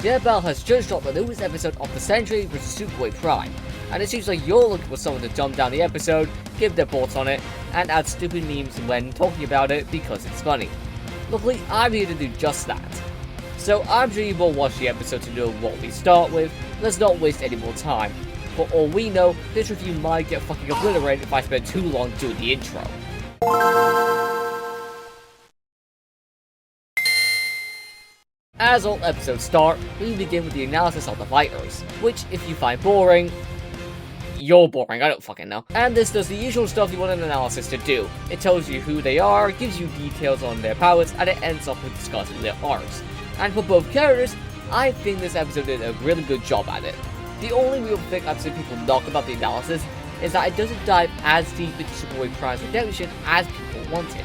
Bell has just dropped the newest episode of the Sentry vs Superboy-Prime, and it seems like you're looking for someone to dumb down the episode, give their thoughts on it, and add stupid memes when talking about it because it's funny. Luckily, I'm here to do just that. So I'm sure you will watch the episode to know what we start with. Let's not waste any more time. For all we know, this review might get fucking obliterated if I spend too long doing the intro. As all episodes start, we begin with the analysis of the fighters, which if you find boring, you're boring, I don't fucking know. And this does the usual stuff you want an analysis to do. It tells you who they are, gives you details on their powers, and it ends off with discussing their arcs. And for both characters, I think this episode did a really good job at it. The only real thing I've seen people knock about the analysis is that it doesn't dive as deep into Superboy-Prime's redemption as people wanted.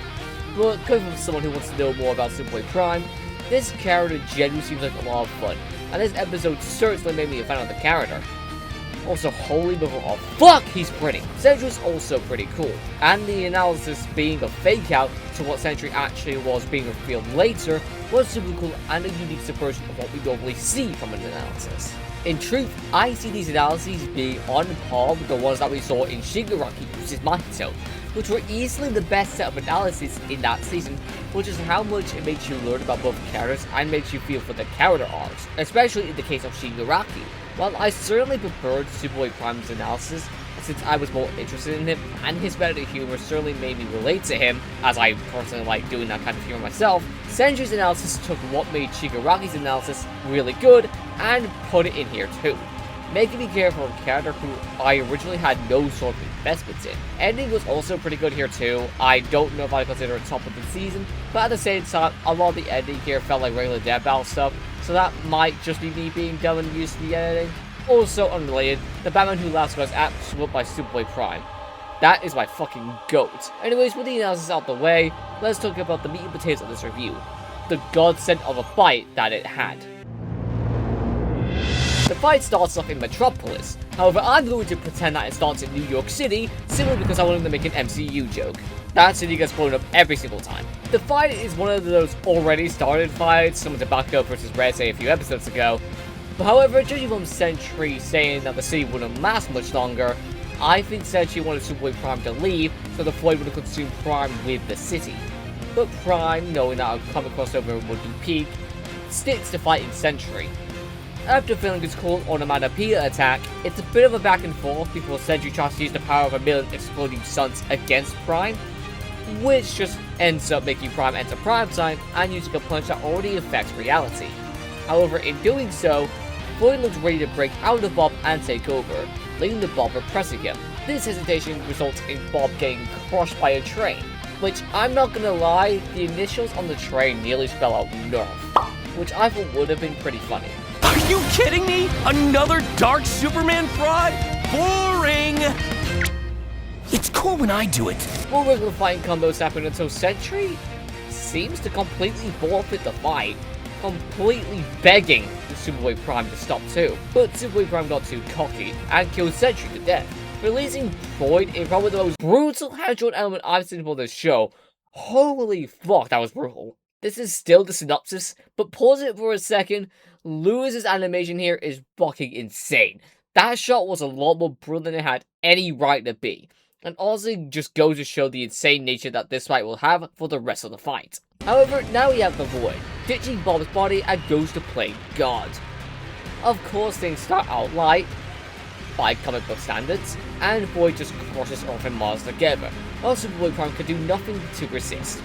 But coming from someone who wants to know more about Superboy-Prime, this character genuinely seems like a lot of fun, and this episode certainly made me a fan of the character. Also, holy mother of fuck, he's pretty! Sentry's also pretty cool, and the analysis being a fake out to what Sentry actually was being revealed later was super cool and a unique subversion of what we normally see from an analysis. In truth, I see these analyses being on par with the ones that we saw in Shigaraki vs Mahito, which were easily the best set of analyses in that season, which is how much it makes you learn about both characters and makes you feel for the character arcs, especially in the case of Shigaraki. While I certainly preferred Superboy-Prime's analysis, since I was more interested in him, and his meta humor certainly made me relate to him, as I personally like doing that kind of humor myself, Sentry's analysis took what made Shigaraki's analysis really good, and put it in here too, making me care for a character who I originally had no sort of investments in. Ending was also pretty good here too. I don't know if I consider it top of the season, but at the same time, a lot of the ending here felt like regular Dead Battle stuff, so that might just be me being dumb and used to the editing. Also unrelated, the Batman Who Laughs was absolutely by Superboy-Prime. That is my fucking GOAT. Anyways, with the analysis out the way, let's talk about the meat and potatoes of this review. The godsend of a fight that it had. The fight starts off in Metropolis, however I'm going to pretend that it starts in New York City, simply because I wanted to make an MCU joke. That city gets blown up every single time. The fight is one of those already started fights, similar to Bakugo vs Red Say a few episodes ago. However, judging from Sentry saying that the city wouldn't last much longer, I think Sentry wanted Superboy-Prime to leave so the fight would consume Prime with the city. But Prime, knowing that a comic crossover would be peak, sticks to fighting Sentry. After feeling his cool onomatopoeia attack, it's a bit of a back and forth before Sentry tries to use the power of a million exploding suns against Prime, which just ends up making Prime enter Prime time and using a punch that already affects reality. However, in doing so, Floyd looks ready to break out of Bob and take over, leaving the Bob repressing him. This hesitation results in Bob getting crushed by a train, which I'm not gonna lie, the initials on the train nearly spell out Nerf, which I thought would have been pretty funny. Are you kidding me? Another Dark Superman fraud? Boring! It's cool when I do it. More regular fighting combos happen until Sentry seems to completely forfeit the fight, completely begging the Superboy-Prime to stop too. But Superboy-Prime got too cocky and killed Sentry to death, releasing Floyd in probably the most brutal hand-drawn element I've seen for this show. Holy fuck, that was brutal. This is still the synopsis, but pause it for a second. Lewis's animation here is fucking insane. That shot was a lot more brutal than it had any right to be, and also just goes to show the insane nature that this fight will have for the rest of the fight. However, now we have the Void, ditching Bob's body and goes to play God. Of course, things start out light, by comic book standards, and Void just crushes Earth and Mars together, while Superboy-Prime can do nothing to resist.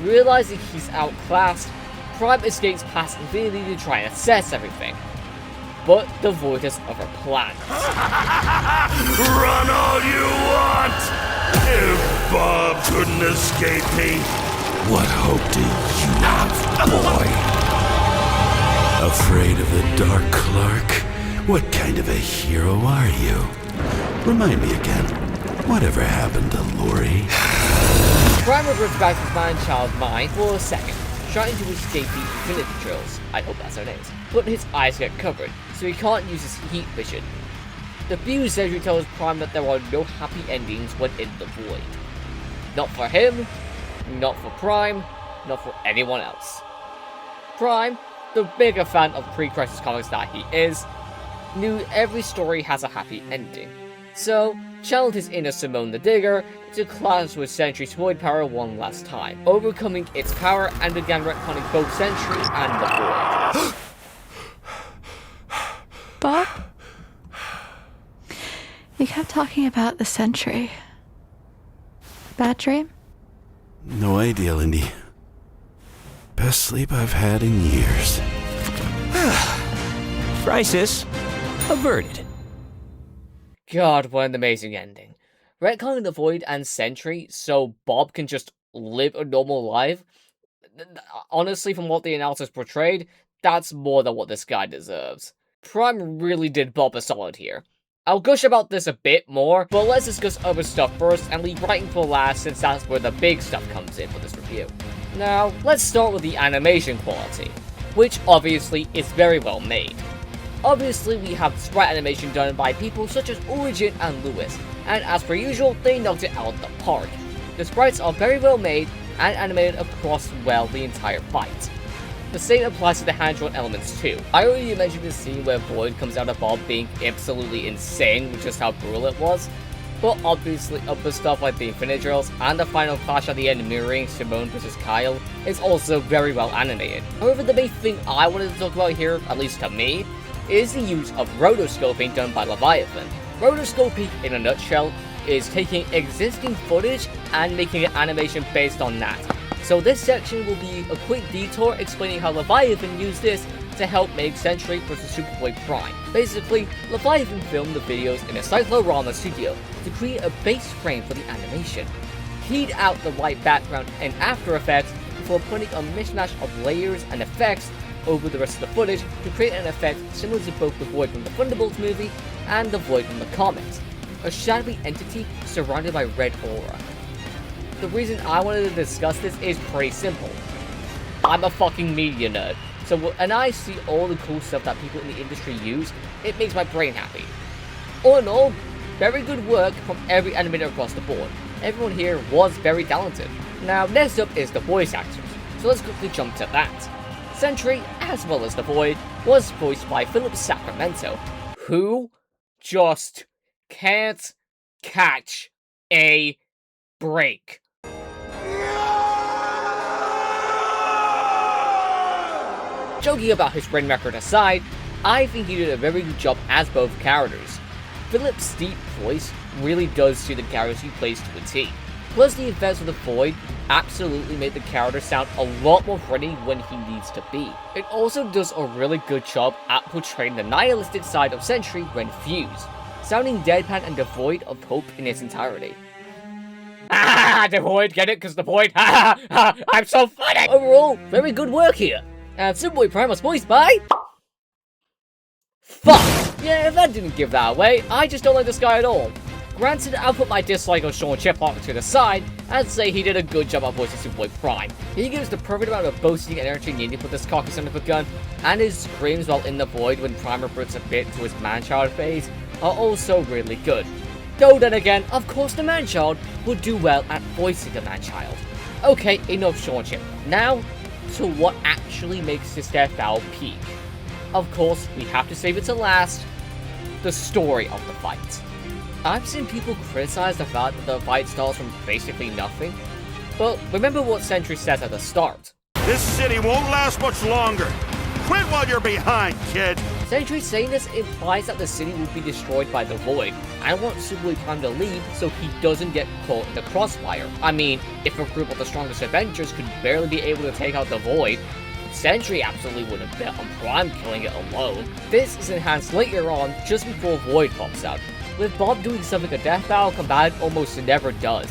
Realizing he's outclassed, Prime escapes past Infinity to try and assess everything. But the Void has other plans. Run all you want! If Bob couldn't escape me, what hope do you have, boy? Afraid of the Dark Clark? What kind of a hero are you? Remind me again, whatever happened to Lori? Prime reverts back to his man-child mind for a second, trying to escape the Infinity Drills. I hope that's their names. But his eyes get covered, so he can't use his heat vision. The Fuse Sentry tells Prime that there are no happy endings when in the Void. Not for him, not for Prime, not for anyone else. Prime, the bigger fan of pre-crisis comics that he is, knew every story has a happy ending. So, channeled his inner Simone the Digger to clash with Sentry's void power one last time, overcoming its power and began retconning both Sentry and the Void. Bob? You kept talking about the Sentry. Bad dream? No idea, Lindy. Best sleep I've had in years. Crisis averted. God, what an amazing ending. Retconning the Void and Sentry so Bob can just live a normal life? Honestly, from what the analysis portrayed, that's more than what this guy deserves. Prime really did Bob a solid here. I'll gush about this a bit more, but let's discuss other stuff first and leave writing for last since that's where the big stuff comes in for this review. Now, let's start with the animation quality, which obviously is very well made. Obviously, we have sprite animation done by people such as Origin and Lewis, and as per usual, they knocked it out of the park. The sprites are very well made and animated across well the entire fight. The same applies to the hand-drawn elements too. I already mentioned the scene where Void comes out of Bob being absolutely insane with just how brutal it was, but obviously other stuff like the Infinite Drills and the final clash at the end mirroring Simone vs Kyle is also very well animated. However, the main thing I wanted to talk about here, at least to me, is the use of rotoscoping done by Leviathan. Rotoscoping, in a nutshell, is taking existing footage and making an animation based on that. So this section will be a quick detour explaining how Leviathan used this to help make Sentry vs Superboy-Prime. Basically, Leviathan filmed the videos in a cyclorama studio to create a base frame for the animation, keyed out the white background in After Effects before putting a mishmash of layers and effects over the rest of the footage to create an effect similar to both the Void from the Thunderbolts movie and the Void from the comics, a shadowy entity surrounded by red aura. The reason I wanted to discuss this is pretty simple. I'm a fucking media nerd, so when I see all the cool stuff that people in the industry use, it makes my brain happy. All in all, very good work from every animator across the board. Everyone here was very talented. Now, next up is the voice actors, so let's quickly jump to that. Sentry, as well as the Void, was voiced by Philip Sacramento, who just can't catch a break. Joking about his brain record aside, I think he did a very good job as both characters. Philip's deep voice really does suit the characters he plays to a T. Plus, the effects of the Void absolutely made the character sound a lot more threatening when he needs to be. It also does a really good job at portraying the nihilistic side of Sentry when fused, sounding deadpan and devoid of hope in its entirety. Ah, the Void, get it? Cause the Void, I'm so funny! Overall, very good work here. And Superboy-Prime was voiced by... Fuck! Yeah, if that didn't give that away, I just don't like this guy at all. Granted, I'll put my dislike of Sean Chiplock to the side and say he did a good job at voicing Superboy-Prime. He gives the perfect amount of boasting energy needed for this cocky son of a gun, and his screams while in the Void when Prime reverts a bit to his man-child phase are also really good. Though then again, of course the man-child would do well at voicing the man-child. Okay, enough Sean Chiplock. Now, to what actually makes this death battle peak. Of course, we have to save it to last, the story of the fight. I've seen people criticize the fact that the fight starts from basically nothing, but remember what Sentry says at the start. This city won't last much longer. Quit while you're behind, kid. Sentry saying this implies that the city will be destroyed by the Void, and wants Superboy-Prime to leave so he doesn't get caught in the crossfire. I mean, if a group of the strongest Avengers could barely be able to take out the Void, Sentry absolutely wouldn't bet on Prime killing it alone. This is enhanced later on, just before Void pops out, with Bob doing something a death battle combatant almost never does.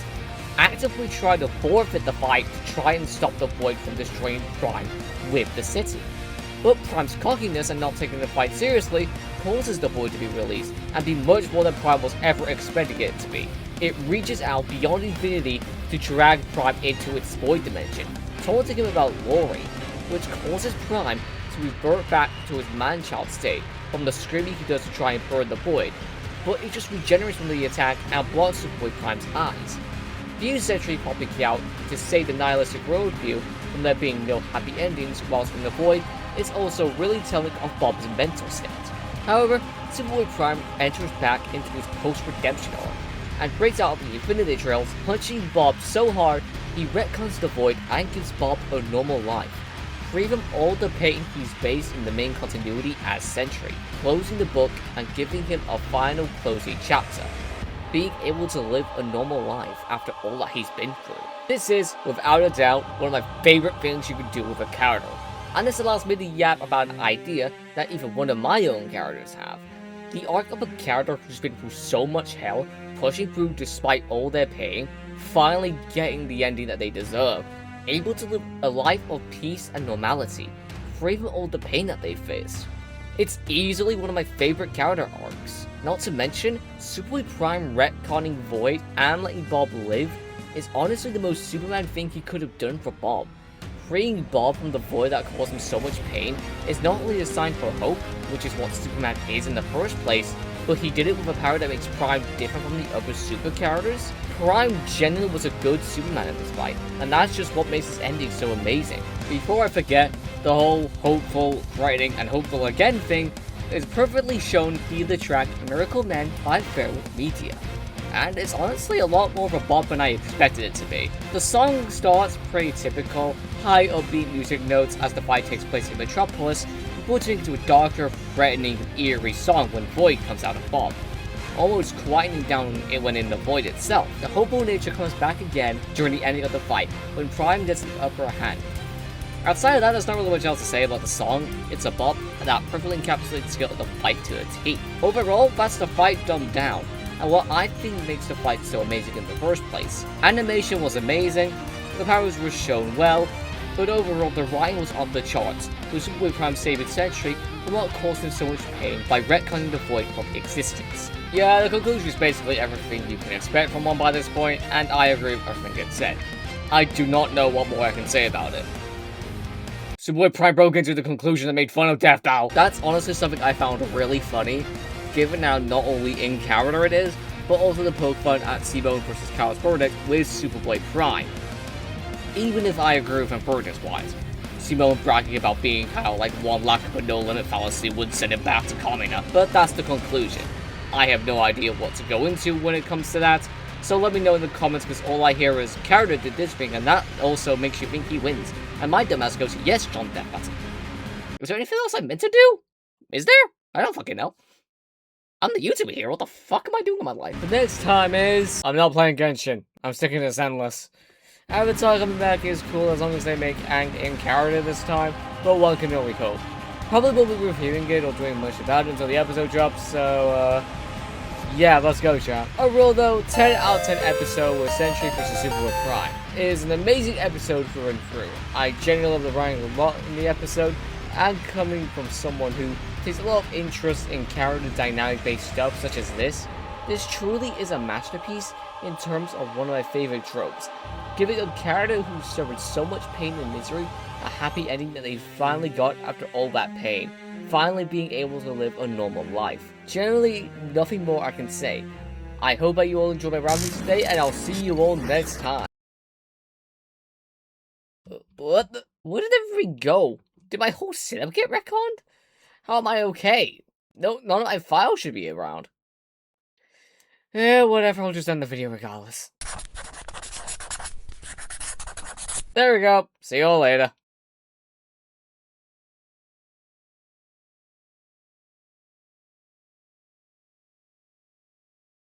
Actively try to forfeit the fight to try and stop the Void from destroying Prime with the city. But Prime's cockiness and not taking the fight seriously causes the Void to be released and be much more than Prime was ever expecting it to be. It reaches out beyond infinity to drag Prime into its Void dimension, taunting him about Lori, which causes Prime to revert back to his man-child state from the screaming he does to try and burn the Void, but it just regenerates from the attack and blocks Superboy-Prime's eyes. View Sentry popping out to save the nihilistic worldview from there being no happy endings, whilst from the Void, is also really telling of Bob's mental state. However, Superboy-Prime enters back into his post-redemption arc, and breaks out of the Infinity Trails, punching Bob so hard he retcons the Void and gives Bob a normal life, freeing him all the pain he's based in the main continuity as Sentry, closing the book and giving him a final closing chapter, being able to live a normal life after all that he's been through. This is, without a doubt, one of my favorite things you can do with a character, and this allows me to yap about an idea that even one of my own characters have. The arc of a character who's been through so much hell, pushing through despite all their pain, finally getting the ending that they deserve, able to live a life of peace and normality, free from all the pain that they faced. It's easily one of my favorite character arcs. Not to mention, Superboy-Prime retconning Void and letting Bob live is honestly the most Superman thing he could have done for Bob. Freeing Bob from the void that caused him so much pain is not only a sign for hope, which is what Superman is in the first place, but he did it with a power that makes Prime different from the other super characters. Prime genuinely was a good Superman in this fight, and that's just what makes this ending so amazing. Before I forget, the whole hopeful, threatening, and hopeful again thing is perfectly shown via the track Miracle Man by Feral Media. And it's honestly a lot more of a bop than I expected it to be. The song starts pretty typical, high upbeat music notes as the fight takes place in Metropolis, before turning into a darker, threatening, eerie song when Void comes out of Bob, almost quieting down when in the Void itself. The hopeful nature comes back again during the ending of the fight, when Prime gets the upper hand. Outside of that, there's not really much else to say about the song. It's a bop, and that perfectly encapsulates the skill of the fight to a T. Overall, that's the fight dumbed down, and what I think makes the fight so amazing in the first place. Animation was amazing, the powers were shown well, but overall the writing was on the charts, with Superboy-Prime saving Sentry from what caused him so much pain by retconning the Void from existence. Yeah, the conclusion is basically everything you can expect from one by this point, and I agree with everything it said. I do not know what more I can say about it. Superboy-Prime broke into the conclusion and made fun of Death Doll. That's honestly something I found really funny, given how not only in character it is, but also the poke fun at Seabone vs. Chaos verdict with Superboy-Prime. Even if I agree with him verdict-wise, Seabone bragging about being kind of like one lack but no limit fallacy would send him back to Kamina, but that's the conclusion. I have no idea what to go into when it comes to that, so let me know in the comments because all I hear is character did this thing and that also makes you think he wins. And my dumbass goes, yes, John Depp, that's it. Is there anything else I meant to do? Is there? I don't fucking know. I'm the YouTuber here, what the fuck am I doing in my life? The next time is... I'm not playing Genshin. I'm sticking to this endless. Avatar coming back is cool as long as they make Aang in character this time, but one can only hope. Probably won't be reviewing it or doing much about it until the episode drops, so yeah, let's go, chat. Overall though, 10 out of 10 episode with Sentry vs. Superboy-Prime. It is an amazing episode through and through. I genuinely love the writing a lot in the episode, and coming from someone who takes a lot of interest in character dynamic based stuff such as this truly is a masterpiece in terms of one of my favorite tropes. Giving a character who suffered so much pain and misery a happy ending that they finally got after all that pain, finally being able to live a normal life. Generally, nothing more I can say. I hope that you all enjoyed my ramblings today, and I'll see you all next time. What the? Where did everything go? Did my whole setup get retconned? How am I okay? No, none of my files should be around. Yeah, whatever, I'll just end the video regardless. There we go. See you all later.